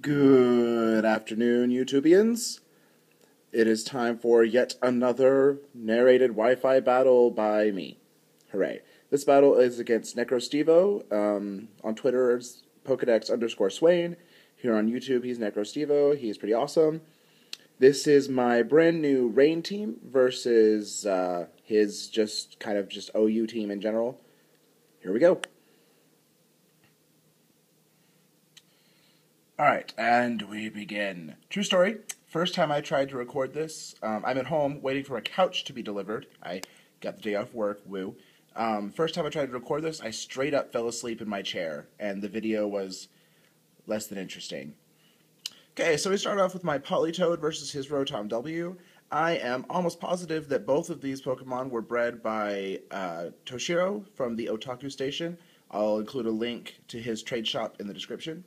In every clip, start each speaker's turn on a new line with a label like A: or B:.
A: Good afternoon, YouTubians. It is time for yet another narrated Wi-Fi battle by me. Hooray. This battle is against Necrostevo. On Twitter, it's Pokedex_Swain. Here on YouTube, he's Necrostevo. He's pretty awesome. This is my brand new Rain team versus his just OU team in general. Here we go. Alright, and we begin. True story. First time I tried to record this, I'm at home waiting for a couch to be delivered. I got the day off work, woo. First time I tried to record this, I straight up fell asleep in my chair, and the video was less than interesting. Okay, so we start off with my Politoed versus his Rotom W. I am almost positive that both of these Pokemon were bred by Toshiro from the Otaku Station. I'll include a link to his trade shop in the description.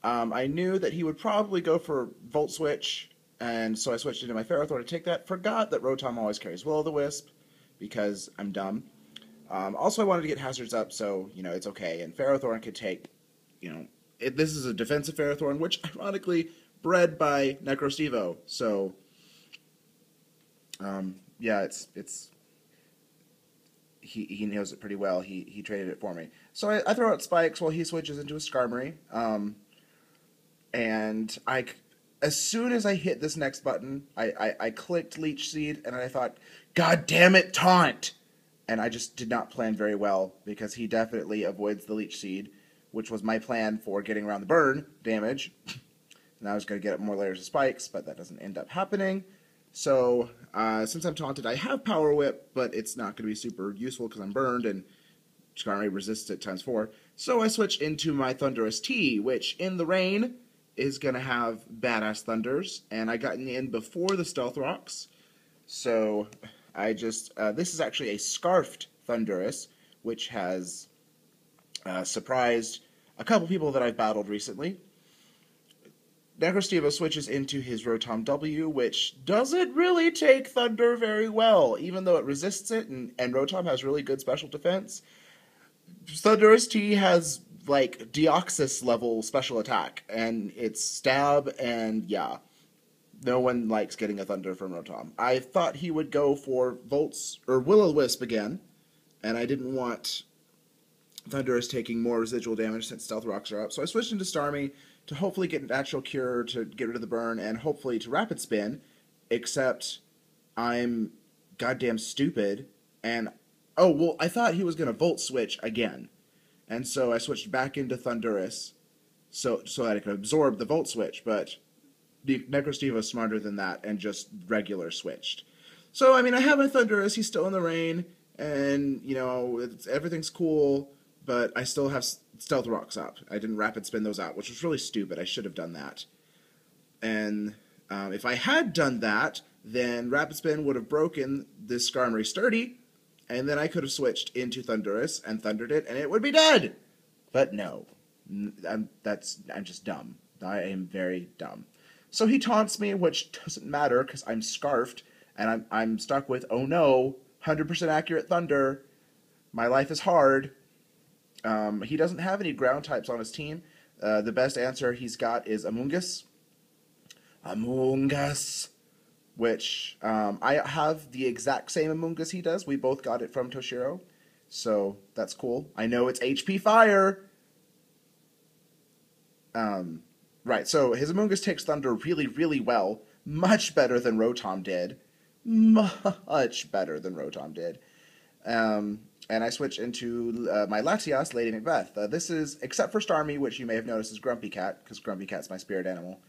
A: I knew that he would probably go for Volt Switch, and so I switched into my Ferrothorn to take that. Forgot that Rotom always carries Will-O-the-Wisp, because I'm dumb. Also, I wanted to get Hazards up, so, it's okay. And Ferrothorn could take, this is a defensive Ferrothorn, which, ironically, bred by Necrostevo. So, yeah, he knows it pretty well. He traded it for me. So I throw out Spikes while he switches into a Skarmory. And as soon as I hit this next button, I clicked Leech Seed, and I thought, God damn it, Taunt! And I just did not plan very well, because he definitely avoids the Leech Seed, which was my plan for getting around the burn damage. And I was going to get up more layers of Spikes, but that doesn't end up happening. So, since I'm taunted, I have Power Whip, but it's not going to be super useful because I'm burned, and Skarmory resists it ×4. So I switch into my Thundurus T, which, in the rain, is going to have badass thunders, and I got in before the Stealth Rocks, so I just, this is actually a Scarfed Thundurus, which has surprised a couple people that I've battled recently. Necrostevo switches into his Rotom W, which doesn't really take Thunder very well, even though it resists it, and Rotom has really good special defense. Thundurus T has like Deoxys level special attack, and it's stab, and yeah, no one likes getting a Thunder from Rotom. I thought he would go for Will-O-Wisp again, and I didn't want Thundurus taking more residual damage since Stealth Rocks are up, so I switched into Starmie to hopefully get Natural Cure to get rid of the burn, and hopefully to Rapid Spin, except I'm goddamn stupid, and oh, well, I thought he was going to Volt Switch again. And so I switched back into Thundurus so that I could absorb the Volt Switch, but the Necrostevo is smarter than that and just regular switched. So, I mean, I have my Thundurus, he's still in the rain, and, everything's cool, but I still have Stealth Rocks up. I didn't Rapid Spin those out, which was really stupid. I should have done that. And if I had done that, then Rapid Spin would have broken this Skarmory Sturdy, and then I could have switched into Thundurus and thundered it, and it would be dead. But no, I'm just dumb. I am very dumb. So he taunts me, which doesn't matter because I'm Scarfed, and I'm stuck with, oh no, 100% accurate Thunder. My life is hard. He doesn't have any ground types on his team. The best answer he's got is Amoonguss. Amoonguss. Which, I have the exact same Amoonguss he does. We both got it from Toshiro, so that's cool. I know it's HP Fire! Right, so his Amoonguss takes Thunder really, really well. Much better than Rotom did. Much better than Rotom did. And I switch into my Latias, Lady Macbeth. This is, except for Starmie, which you may have noticed is Grumpy Cat, because Grumpy Cat's my spirit animal.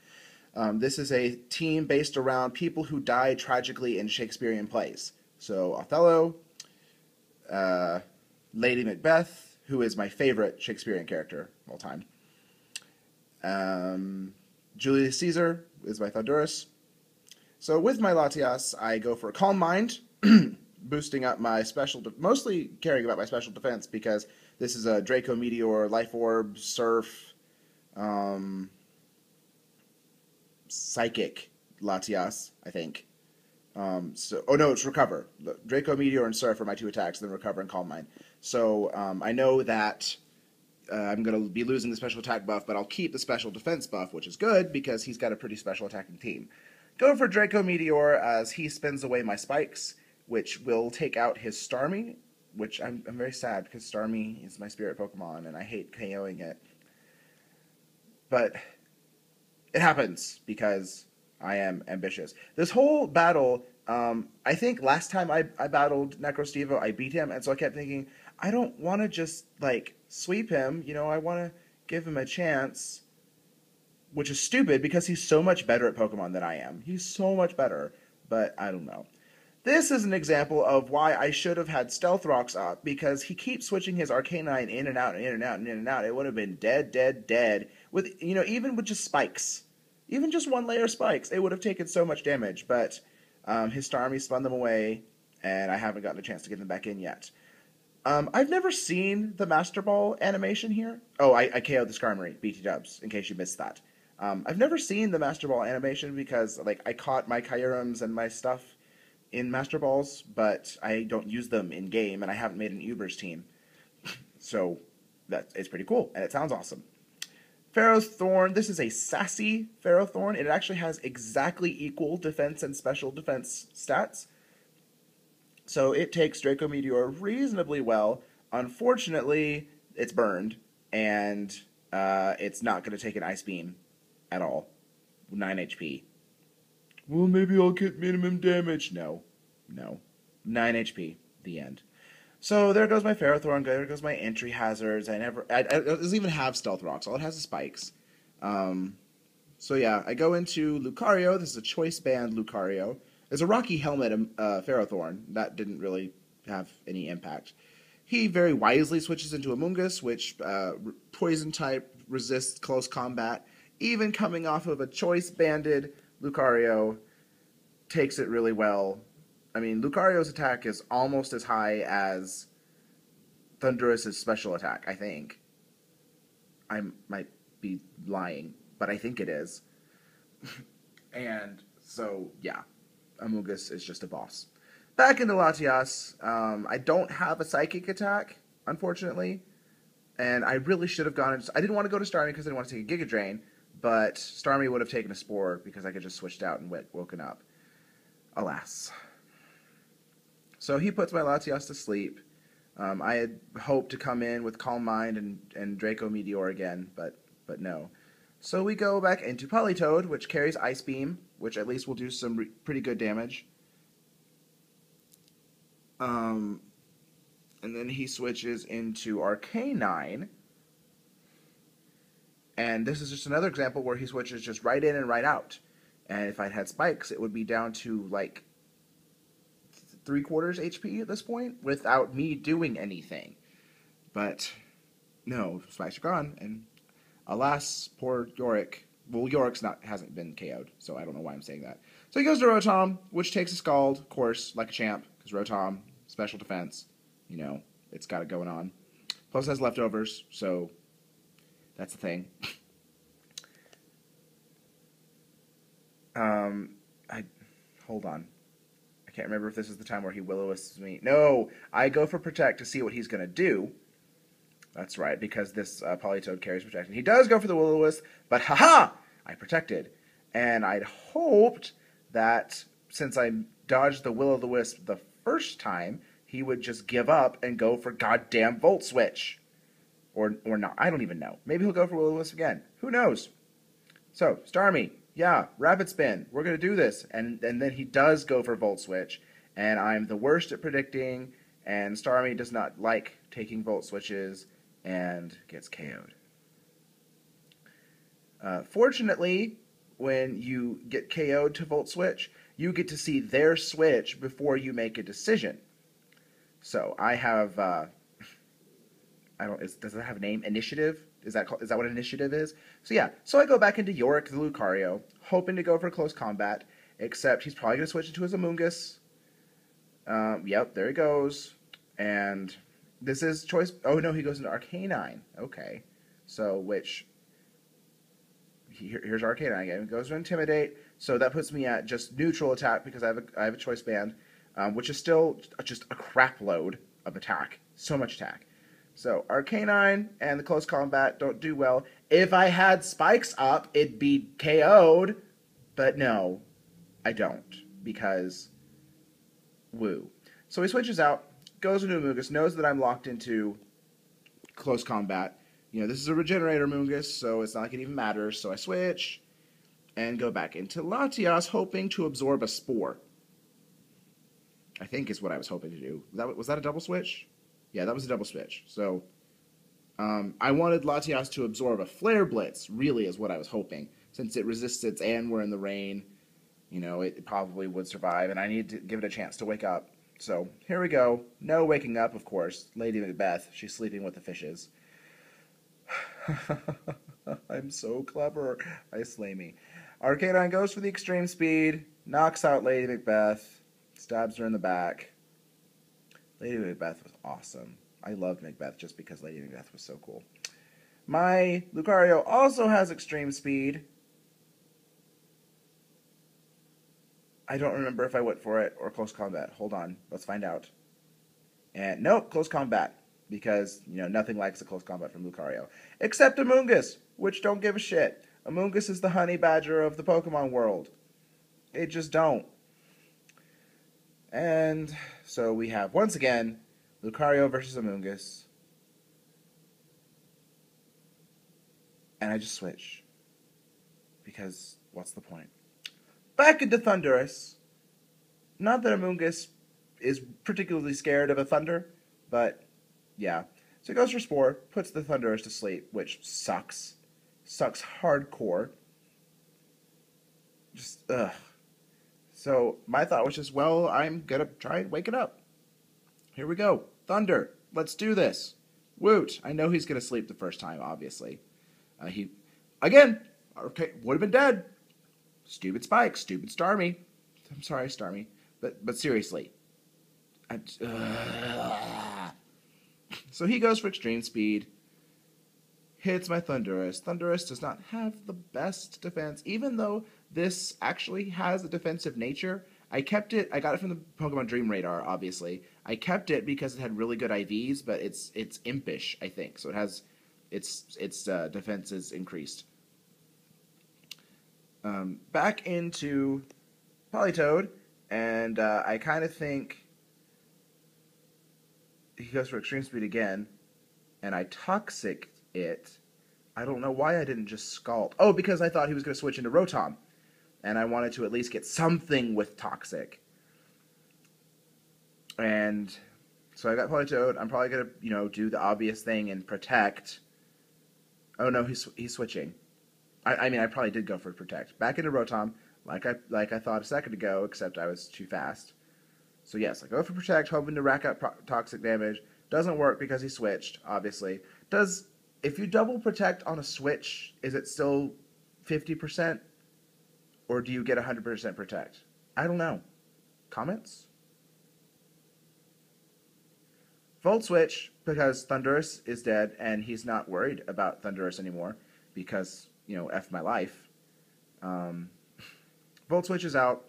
A: This is a team based around people who die tragically in Shakespearean plays. So Othello, Lady Macbeth, who is my favorite Shakespearean character of all time. Julius Caesar is my Thundurus. So with my Latias, I go for a Calm Mind, boosting up my mostly caring about my special defense because this is a Draco Meteor, Life Orb, Surf, Psychic Latias, I think. Oh no, it's Recover. Draco Meteor and Surf are my two attacks, then Recover and Calm Mind. So I know that I'm going to be losing the special attack buff, but I'll keep the special defense buff, which is good because he's got a pretty special attacking team. Go for Draco Meteor as he spins away my spikes, which will take out his Starmie, which I'm very sad because Starmie is my spirit Pokemon and I hate KOing it. But it happens because I am ambitious. This whole battle, I think last time I battled Necrostevo, I beat him, and so I kept thinking, I don't want to just, like, sweep him, you know, I want to give him a chance, which is stupid because he's so much better at Pokemon than I am. He's so much better, but I don't know. This is an example of why I should have had Stealth Rocks up, because he keeps switching his Arcanine in and out and in and out and in and out. It would have been dead, dead, dead, with, you know, even with just spikes. Even just one layer of spikes, it would have taken so much damage, but his Starmie spun them away, and I haven't gotten a chance to get them back in yet. I've never seen the Master Ball animation here. Oh, I KO'd the Skarmory, BT dubs, in case you missed that. I've never seen the Master Ball animation because, like, I caught my Kyurems and my stuff in Master Balls, but I don't use them in-game, and I haven't made an Ubers team. So, it's pretty cool, and it sounds awesome. Ferrothorn, this is a sassy Ferrothorn. It actually has exactly equal defense and special defense stats. So it takes Draco Meteor reasonably well. Unfortunately, it's burned, and it's not going to take an Ice Beam at all. 9 HP. Well, maybe I'll get minimum damage. No. 9 HP. The end. So there goes my Ferrothorn, there goes my entry hazards. I doesn't even have Stealth Rocks. All it has is spikes. So yeah, I go into Lucario. This is a choice band Lucario. There's a Rocky Helmet Ferrothorn. That didn't really have any impact. He very wisely switches into Amoonguss, which poison type resists close combat. Even coming off of a choice banded Lucario, takes it really well. I mean, Lucario's attack is almost as high as Thundurus' special attack, I think. I might be lying, but I think it is. And so, yeah, Amoonguss is just a boss. Back into Latias. I don't have a Psychic attack, unfortunately. And I really should have gone... I didn't want to go to Starmie because I didn't want to take a Giga Drain, but Starmie would have taken a Spore because I could just switched out and woken up. Alas. So he puts my Latias to sleep. I had hoped to come in with Calm Mind and Draco Meteor again, but no. So we go back into Politoed, which carries Ice Beam, which at least will do some pretty good damage. And then he switches into Arcanine. And this is just another example where he switches just right in and right out. And if I'd had spikes, it would be down to, like, 3/4 HP at this point without me doing anything. But no, spikes are gone, and alas, poor Yorick. Well, Yorick's hasn't been KO'd, so I don't know why I'm saying that. So he goes to Rotom, which takes a Scald, of course, like a champ, because Rotom, special defense, you know, it's got it going on. Plus has leftovers, so that's the thing. Hold on. I can't remember if this is the time where he Will-O-Wisps me. No! I go for Protect to see what he's going to do. That's right, because this Politoed carries Protect. And he does go for the Will-O-Wisp, but haha! I protected. And I'd hoped that since I dodged the Will-O-Wisp the first time, he would just give up and go for goddamn Volt Switch. Or not. I don't even know. Maybe he'll go for Will-O-Wisp again. Who knows? So, Starmie. Yeah, Rapid Spin, we're going to do this. And then he does go for Volt Switch, and I'm the worst at predicting, and Starmie does not like taking Volt Switches, and gets KO'd. Fortunately, when you get KO'd to Volt Switch, you get to see their switch before you make a decision. So, I have, does it have a name? Initiative? Is that what initiative is? So yeah, so I go back into Yorick the Lucario, hoping to go for close combat, except he's probably going to switch into his Amoonguss. Yep, there he goes. And this is choice... Oh no, he goes into Arcanine. Okay. So, here's Arcanine again. He goes to Intimidate, so that puts me at just neutral attack because I have a choice band, which is still just a crap load of attack. So much attack. So Arcanine and the close combat don't do well. If I had spikes up, it'd be KO'd. But no, I don't. Because, woo. So he switches out, goes into Amoonguss, knows that I'm locked into close combat. You know, this is a regenerator Amoonguss, so it's not like it even matters. So I switch and go back into Latias, hoping to absorb a Spore. I think is what I was hoping to do. Was that a double switch? Yeah, that was a double switch. So I wanted Latias to absorb a Flare Blitz, really is what I was hoping. Since it resisted and we're in the rain, you know, it probably would survive, and I need to give it a chance to wake up. So here we go. No waking up, of course. Lady Macbeth, she's sleeping with the fishes. I'm so clever. I slay me. Arcanine goes for the extreme speed, knocks out Lady Macbeth, stabs her in the back. Lady Macbeth was awesome. I loved Macbeth just because Lady Macbeth was so cool. My Lucario also has extreme speed. I don't remember if I went for it or close combat. Hold on. Let's find out. And nope, close combat. Because, you know, nothing likes a close combat from Lucario. Except Amoonguss, which don't give a shit. Amoonguss is the honey badger of the Pokemon world. It just don't. And so we have, once again, Lucario versus Amoonguss. And I just switch. Because, what's the point? Back into Thundurus. Not that Amoonguss is particularly scared of a Thunder, but, yeah. So he goes for Spore, puts the Thundurus to sleep, which sucks. Sucks hardcore. Just, ugh. So my thought was just, well, I'm going to try and wake it up. Here we go. Thunder. Let's do this. Woot. I know he's going to sleep the first time, obviously. Again, okay, would have been dead. Stupid Spike. Stupid Starmie. I'm sorry, Starmie. But seriously. So he goes for extreme speed. Hits my Thundurus. Thundurus does not have the best defense, even though this actually has a defensive nature. I kept it. I got it from the Pokemon Dream Radar, obviously. I kept it because it had really good IVs, but it's impish, I think. So it has its defense is increased. Back into Politoed, and I kind of think he goes for extreme speed again, and I Toxic it. I don't know why I didn't just Scald. Oh, because I thought he was going to switch into Rotom, and I wanted to at least get something with Toxic. And so I got Politoed. I'm probably going to, you know, do the obvious thing and Protect. Oh no, he's switching. I mean, I probably did go for Protect. Back into Rotom, like I thought a second ago, except I was too fast. So yes, I go for Protect, hoping to rack up toxic damage. Doesn't work because he switched, obviously. If you double Protect on a switch, is it still 50%? Or do you get 100% Protect? I don't know. Comments? Volt Switch, because Thundurus is dead, and he's not worried about Thundurus anymore, because, you know, F my life. Volt Switch is out.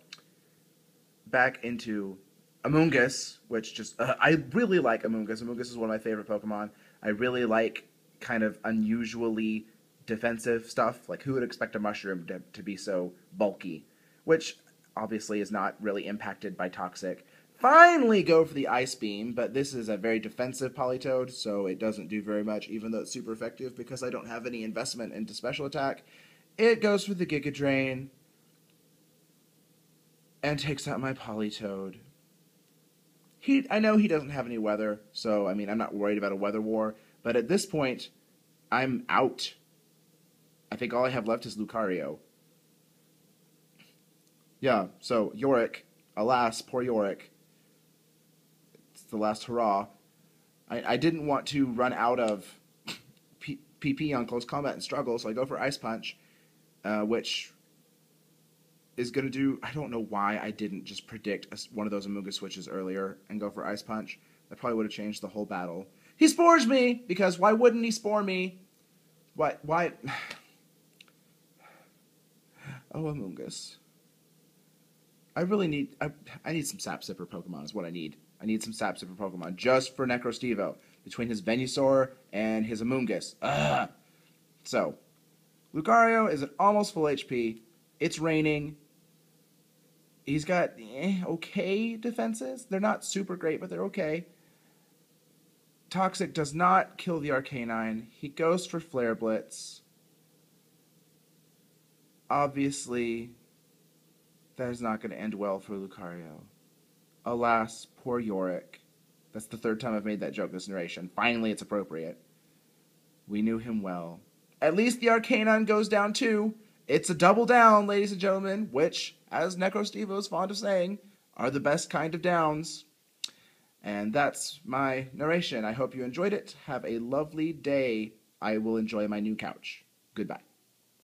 A: Back into Amoonguss, which just... I really like Amoonguss. Amoonguss is one of my favorite Pokemon. I really like kind of unusually defensive stuff. Like, who would expect a mushroom to be so bulky? Which, obviously, is not really impacted by Toxic. Finally go for the Ice Beam, but this is a very defensive Politoed, so it doesn't do very much, even though it's super effective, because I don't have any investment into special attack. It goes for the Giga Drain, and takes out my Politoed. I know he doesn't have any weather, so, I mean, I'm not worried about a weather war, but at this point, I'm out. I think all I have left is Lucario. Yeah, so, Yorick. Alas, poor Yorick. It's the last hurrah. I didn't want to run out of PP on close combat and struggle, so I go for Ice Punch, which is going to do... I don't know why I didn't just predict one of those Amoonguss switches earlier and go for Ice Punch. That probably would have changed the whole battle. He spores me! Because why wouldn't he spore me? Why? Oh, Amoonguss. I really need... I need some Sap Sipper Pokemon is what I need. I need some Sap Sipper Pokemon just for Necrostevo. between his Venusaur and his Amoonguss. Ugh. So, Lucario is at almost full HP. It's raining. He's got okay defenses. They're not super great, but they're okay. Toxic does not kill the Arcanine. He goes for Flare Blitz. Obviously, that is not going to end well for Lucario. Alas, poor Yorick. That's the third time I've made that joke this narration. Finally, it's appropriate. We knew him well. At least the Arcanine goes down too. It's a double down, ladies and gentlemen, which, as Necrostevo is fond of saying, are the best kind of downs. And that's my narration. I hope you enjoyed it. Have a lovely day. I will enjoy my new couch. Goodbye.